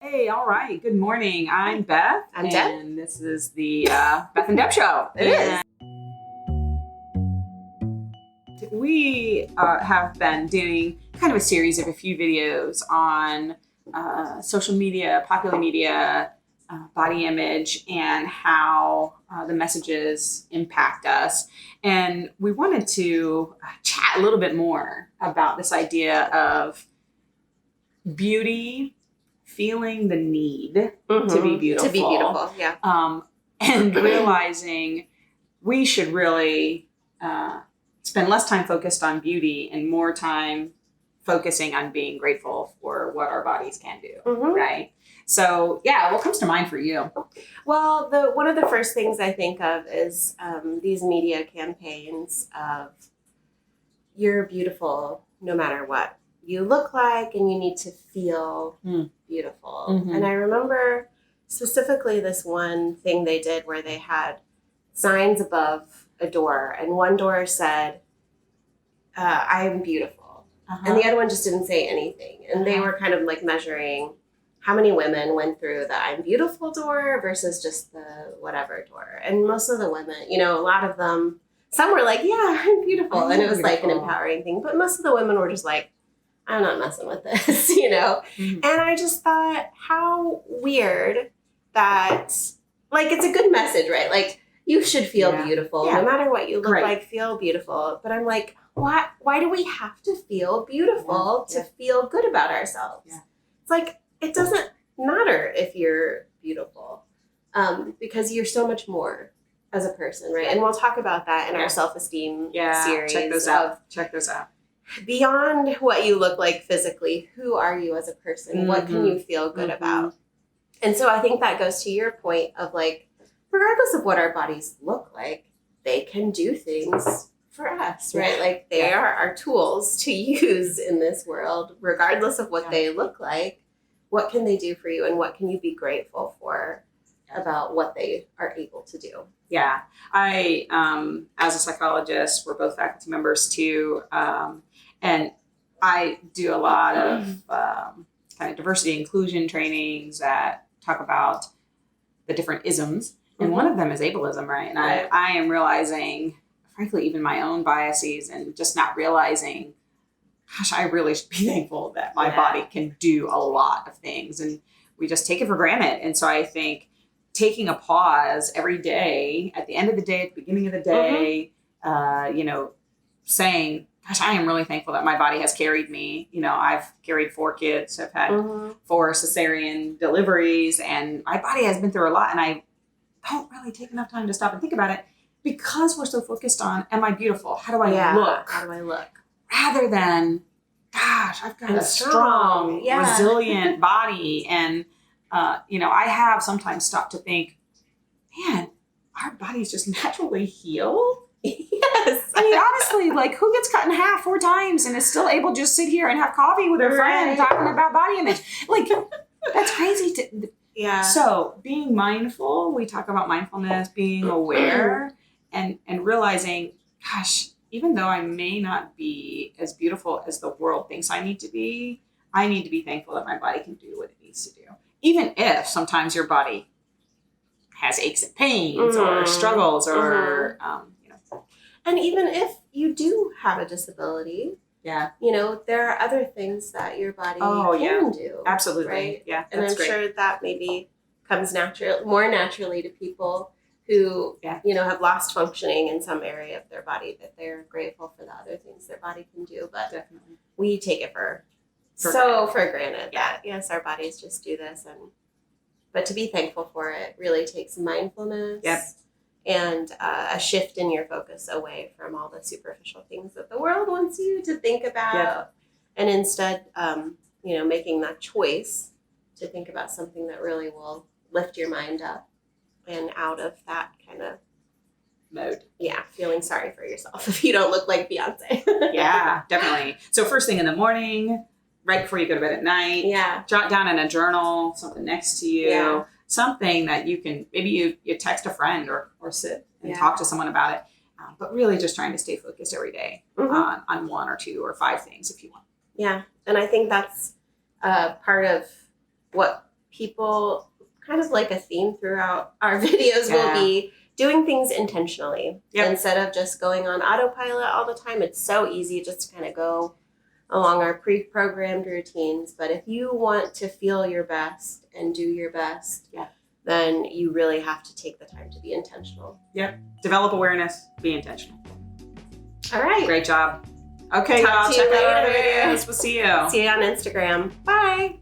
Hey, all right. Good morning. I'm Beth. I'm Deb. And this is the Beth and Deb Show. It is. We have been doing kind of a series of a few videos on social media, popular media, body image, and how the messages impact us. And we wanted to chat a little bit more about this idea of beauty, feeling the need to be beautiful. To be beautiful, yeah. And realizing we should really spend less time focused on beauty and more time focusing on being grateful for what our bodies can do, right? So, yeah, what comes to mind for you? Well, one of the first things I think of is these media campaigns of you're beautiful no matter what you look like, and you need to feel beautiful. And I remember specifically this one thing they did where they had signs above a door, and one door said, I am beautiful. And the other one just didn't say anything. And they were kind of like measuring how many women went through the I'm beautiful door versus just the whatever door. And most of the women, a lot of them, some were like, yeah, I'm beautiful. And it was like an empowering thing. But most of the women were just like, I'm not messing with this, And I just thought, how weird that, like, it's a good message, right? Like, you should feel beautiful. No matter what you look like, feel beautiful. But I'm like, why do we have to feel beautiful to feel good about ourselves? It's like, it doesn't matter if you're beautiful because you're so much more as a person, right? And we'll talk about that in our self-esteem series. Check those out. Beyond what you look like physically, who are you as a person? What can you feel good about? And so I think that goes to your point of like, regardless of what our bodies look like, they can do things for us, right? Like they are our tools to use in this world, regardless of what they look like. What can they do for you, and what can you be grateful for about what they are able to do? Yeah. I, as a psychologist, we're both faculty members too. And I do a lot of kind of diversity inclusion trainings that talk about the different isms. And one of them is ableism, right? And I am realizing, frankly, even my own biases and just not realizing, gosh, I really should be thankful that my body can do a lot of things. And we just take it for granted. And so I think taking a pause every day, at the end of the day, at the beginning of the day, saying, gosh, I am really thankful that my body has carried me. I've carried 4 kids. I've had 4 cesarean deliveries, and my body has been through a lot. And I don't really take enough time to stop and think about it because we're so focused on, am I beautiful? How do I look? How do I look? Rather than, gosh, I've got a strong, resilient body. And, I have sometimes stopped to think, man, our bodies just naturally heal. Yes. I mean, honestly, like, who gets cut in half 4 times and is still able to just sit here and have coffee with her friend talking about body image? Like, that's crazy. So being mindful, we talk about mindfulness, being aware and realizing, gosh, even though I may not be as beautiful as the world thinks I need to be thankful that my body can do what it needs to do. Even if sometimes your body has aches and pains or struggles or, And even if you do have a disability, there are other things that your body can do. Absolutely. Right? Yeah. And I'm sure that maybe comes more naturally to people who, have lost functioning in some area of their body, that they're grateful for the other things their body can do. But we take it for granted that, yes, our bodies just do this. But to be thankful for it really takes mindfulness and a shift in your focus away from all the superficial things that the world wants you to think about. And instead, making that choice to think about something that really will lift your mind up and out of that kind of mode. Yeah, feeling sorry for yourself if you don't look like Beyonce. Yeah, definitely. So first thing in the morning, right before you go to bed at night, jot down in a journal something next to you, something that you can, maybe you text a friend or sit and talk to someone about it. But really just trying to stay focused every day on 1 or 2 or 5 things if you want. Yeah, and I think that's part of what people, kind of like a theme throughout our videos, will be doing things intentionally instead of just going on autopilot all the time. It's so easy just to kind of go along our pre-programmed routines. But if you want to feel your best and do your best, then you really have to take the time to be intentional. Develop awareness, be intentional. All right. Great job. Okay, y'all, check out our other videos. We'll see you. See you on Instagram. Bye.